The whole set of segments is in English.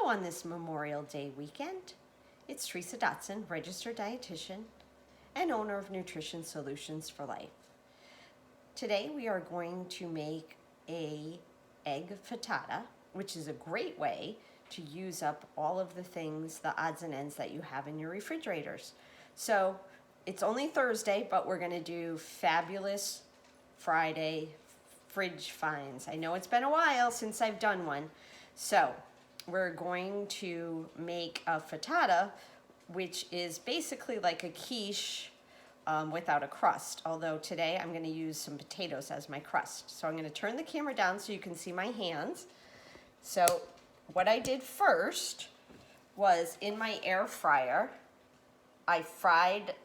on this Memorial Day weekend. It's Teresa Dotson, registered dietitian and owner of Nutrition Solutions for Life. Today we are going to make a egg frittata, which is a great way to use up all of the things, the odds and ends that you have in your refrigerators. So it's only Thursday, but we're going to do fabulous Friday fridge finds. I know it's been a while since I've done one. So we're going to make a frittata, which is basically like a quiche without a crust. Although today I'm going to use some potatoes as my crust. So I'm going to turn the camera down so you can see my hands. So what I did first was in my air fryer, I fried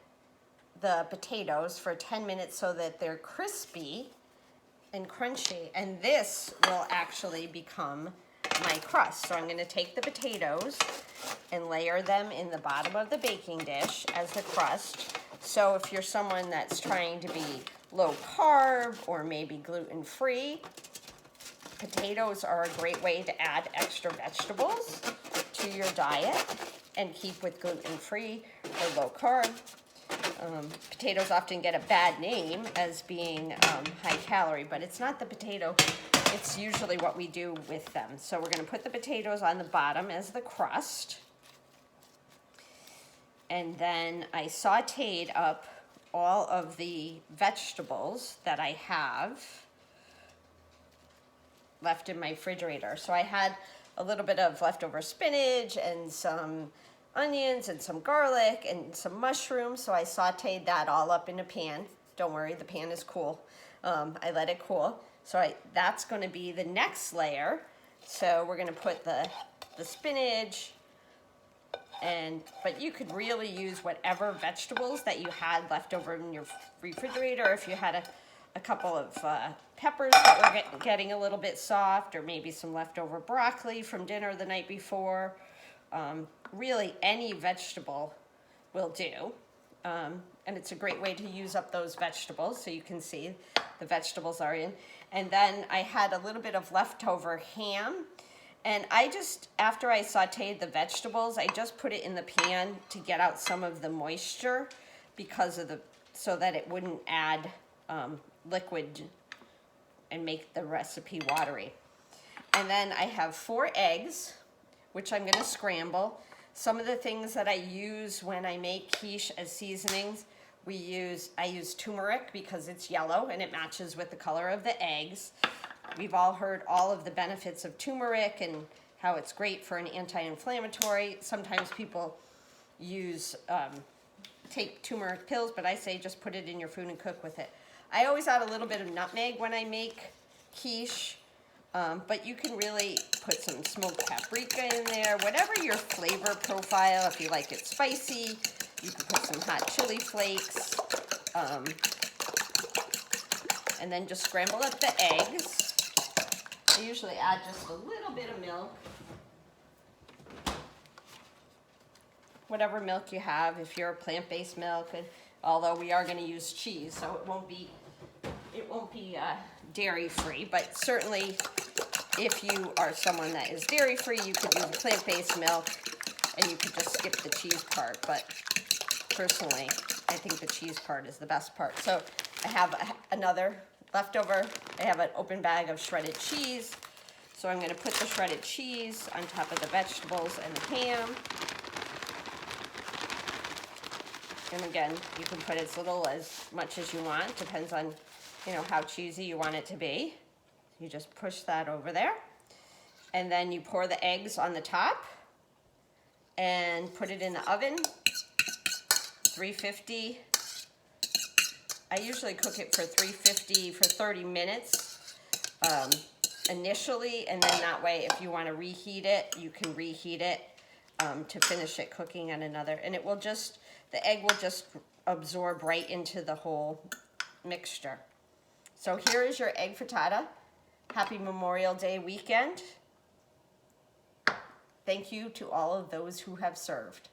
the potatoes for 10 minutes so that they're crispy and crunchy, and this will actually become my crust. So I'm going to take the potatoes and layer them in the bottom of the baking dish as the crust. So if you're someone that's trying to be low carb or maybe gluten-free, potatoes are a great way to add extra vegetables to your diet and keep with gluten-free or low carb. Potatoes often get a bad name as being high calorie, but it's not the potato, it's usually what we do with them. So we're going to put the potatoes on the bottom as the crust. And then I sauteed up all of the vegetables that I have left in my refrigerator. So I had a little bit of leftover spinach and some onions and some garlic and some mushrooms. So I sauteed that all up in a pan. Don't worry, the pan is cool. I let it cool. So that's going to be the next layer. So we're going to put the spinach, but you could really use whatever vegetables that you had left over in your refrigerator. If you had a couple of peppers that were getting a little bit soft, or maybe some leftover broccoli from dinner the night before. Really any vegetable will do. And it's a great way to use up those vegetables. So you can see the vegetables are in. And then I had a little bit of leftover ham. And after I sauteed the vegetables, I just put it in the pan to get out some of the moisture so that it wouldn't add liquid and make the recipe watery. And then I have 4 eggs, which I'm going to scramble. Some of the things that I use when I make quiche as seasonings, I use turmeric because it's yellow and it matches with the color of the eggs. We've all heard all of the benefits of turmeric and how it's great for an anti-inflammatory. Sometimes people take turmeric pills, but I say just put it in your food and cook with it. I always add a little bit of nutmeg when I make quiche. But you can really put some smoked paprika in there, whatever your flavor profile. If you like it spicy, you can put some hot chili flakes. And then just scramble up the eggs. I usually add just a little bit of milk. Whatever milk you have, if you're a plant-based milk, although we are going to use cheese, so it won't be dairy-free, but certainly if you are someone that is dairy-free, you could use plant-based milk and you could just skip the cheese part. But personally, I think the cheese part is the best part. So I have another leftover. I have an open bag of shredded cheese. So I'm going to put the shredded cheese on top of the vegetables and the ham. And again, you can put as little as much as you want. Depends on how cheesy you want it to be. You just push that over there. And then you pour the eggs on the top and put it in the oven, 350. I usually cook it for 350 for 30 minutes initially, and then that way if you want to reheat it, you can reheat it to finish it cooking on another. And the egg will just absorb right into the whole mixture. So here is your egg frittata. Happy Memorial Day weekend. Thank you to all of those who have served.